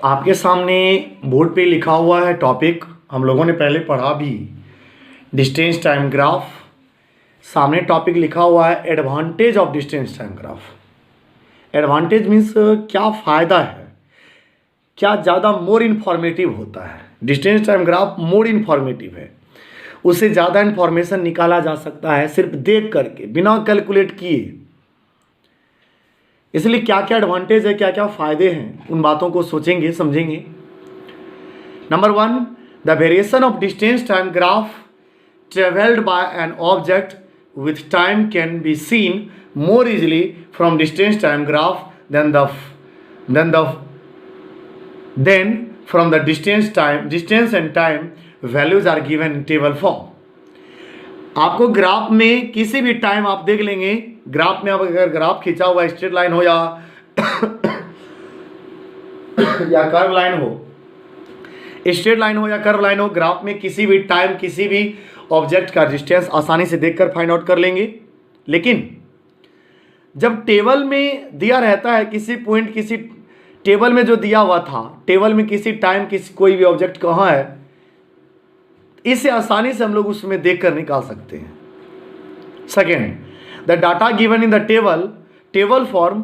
आपके सामने बोर्ड पे लिखा हुआ है टॉपिक, हम लोगों ने पहले पढ़ा भी, डिस्टेंस टाइम ग्राफ। सामने टॉपिक लिखा हुआ है advantage of distance time graph. Advantage means क्या फ़ायदा है, क्या ज़्यादा मोर इन्फॉर्मेटिव होता है। Distance time graph more informative है, उससे ज़्यादा इन्फॉर्मेशन निकाला जा सकता है सिर्फ देख करके, बिना कैलकुलेट किए। इसलिए क्या क्या एडवांटेज है, क्या क्या फ़ायदे हैं, उन बातों को सोचेंगे, समझेंगे। Number 1, the variation of distance time graph travelled by an object with time can be seen more easily from distance time graph than from the distance and time values are given in table form। आपको graph में किसी भी time आप देख लेंगे, graph में अब अगर ग्राफ खींचा हुआ स्ट्रेट लाइन हो या कर्व लाइन हो, स्ट्रेट लाइन हो या कर्व लाइन हो, ग्राफ में किसी भी टाइम किसी भी ऑब्जेक्ट का डिस्टेंस आसानी से देखकर फाइंड आउट कर लेंगे। लेकिन जब टेबल में दिया रहता है किसी पॉइंट, किसी टेबल में जो दिया हुआ था, टेबल में किसी टाइम किसी कोई भी ऑब्जेक्ट कहाँ है, इसे आसानी से हम लोग उसमें देखकर निकाल सकते हैं। Second, the data given in the table form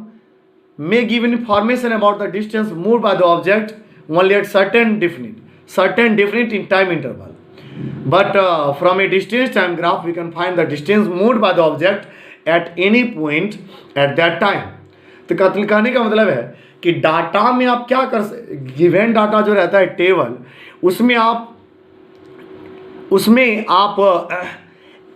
may give information about the distance moved by the object only at certain definite in time interval, but from a distance time graph we can find the distance moved by the object at any point at that time। तो कहने का मतलब है कि data में आप क्या कर सकते, गिवन डाटा जो रहता है टेबल, उसमें आप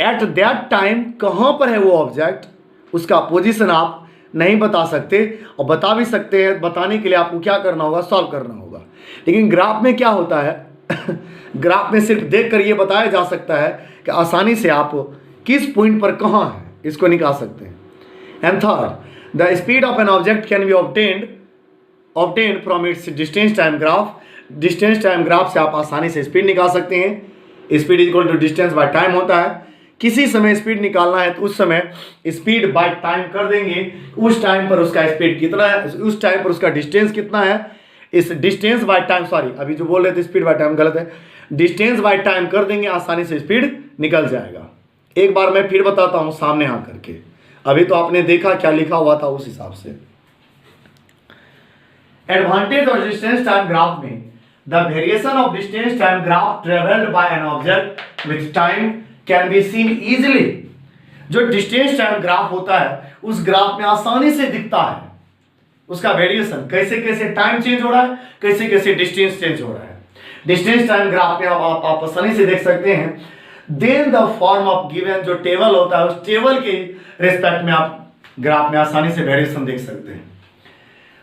एट दैट टाइम कहाँ पर है वो ऑब्जेक्ट, उसका पोजीशन आप नहीं बता सकते, और बता भी सकते हैं, बताने के लिए आपको क्या करना होगा, सॉल्व करना होगा। लेकिन ग्राफ में क्या होता है ग्राफ में सिर्फ देखकर ये बताया जा सकता है कि आसानी से आप किस पॉइंट पर कहाँ हैं, इसको निकाल सकते हैं। And third, the speed of an object can be obtained from its distance time graph. Distance time graph से आप आसानी से स्पीड निकाल सकते हैं। Speed equal to distance by time होता है। किसी समय स्पीड निकालना है तो उस समय स्पीड बाय टाइम कर देंगे, उस टाइम पर उसका स्पीड कितना है, उस टाइम पर उसका डिस्टेंस कितना है, इस डिस्टेंस बाय टाइम, सॉरी अभी जो बोल रहे थे स्पीड बाय टाइम गलत है, डिस्टेंस बाय टाइम कर देंगे, आसानी से स्पीड निकल जाएगा। एक बार मैं फिर बताता हूं सामने आकर के, अभी तो आपने देखा क्या लिखा हुआ था उस हिसाब से। Advantage of distance time graph में, the variation of distance time graph travelled by an object with time can be seen easily. जो डिस्टेंस टाइम ग्राफ होता है उस ग्राफ में आसानी से दिखता है उसका वेरिएशन, कैसे कैसे टाइम चेंज हो रहा है, कैसे कैसे डिस्टेंस चेंज हो रहा है। डिस्टेंस टाइम ग्राफ में आप आसानी से देख सकते हैं। Then the form of given, जो टेबल होता है उस टेबल के रिस्पेक्ट में आप ग्राफ में आसानी से वेरिएशन देख सकते हैं।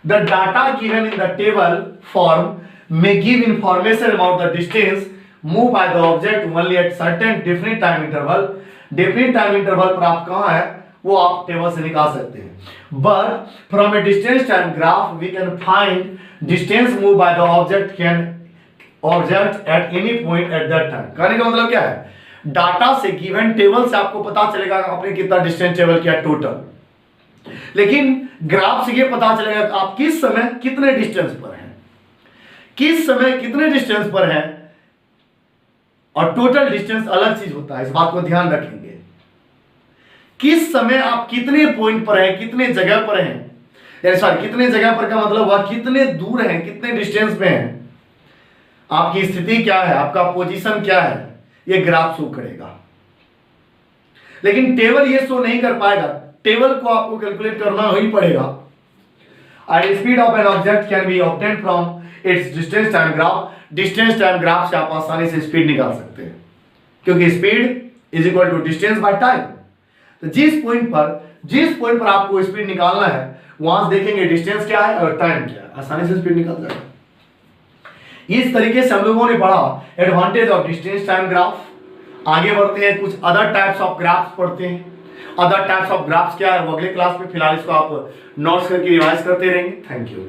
The data given in the table form may give information about the distance moved by the object only at certain definite time interval। definite time interval पर आप कहाँ है वो आप टेबल से निकाल सकते हैं। but from a distance time graph we can find distance moved by the object at any point at that time। कहने का मतलब क्या है, डाटा से गिवन टेबल से आपको पता चलेगा आपने कितना डिस्टेंस ट्रेवल किया टोटल, लेकिन ग्राफ से ये पता चलेगा कि आप किस समय कितने डिस्टेंस पर हैं, किस समय कितने डिस्टेंस पर है, और टोटल डिस्टेंस अलग चीज होता है, इस बात को ध्यान रखेंगे। किस समय आप कितने पॉइंट पर हैं, कितने जगह पर हैं, सॉरी कितने जगह पर का मतलब हुआ कितने दूर हैं, कितने डिस्टेंस पे हैं, आपकी स्थिति क्या है, आपका पोजीशन क्या है, ये ग्राफ शो करेगा। लेकिन टेबल ये शो नहीं कर पाएगा, टेबल को आपको कैलकुलेट करना ही पड़ेगा। Speed of an object can be obtained from its distance time graph. Distance time graph से आप आसानी से स्पीड निकाल सकते हैं, क्योंकि speed is equal to distance by time. तो जिस पॉइंट पर आपको स्पीड निकालना है वहां से देखेंगे डिस्टेंस क्या है और टाइम क्या है, आसानी से स्पीड निकल जाएगा। इस तरीके से हम लोगों ने पढ़ा advantage of distance time graph. आगे बढ़ते हैं, कुछ अदर टाइप्स ऑफ ग्राफ्स पढ़ते हैं। अदर टाइप्स ऑफ ग्राफ्स क्या है वो अगले क्लास में, फिलहाल इसको आप नोट्स करके रिवाइज करते रहेंगे। Thank you.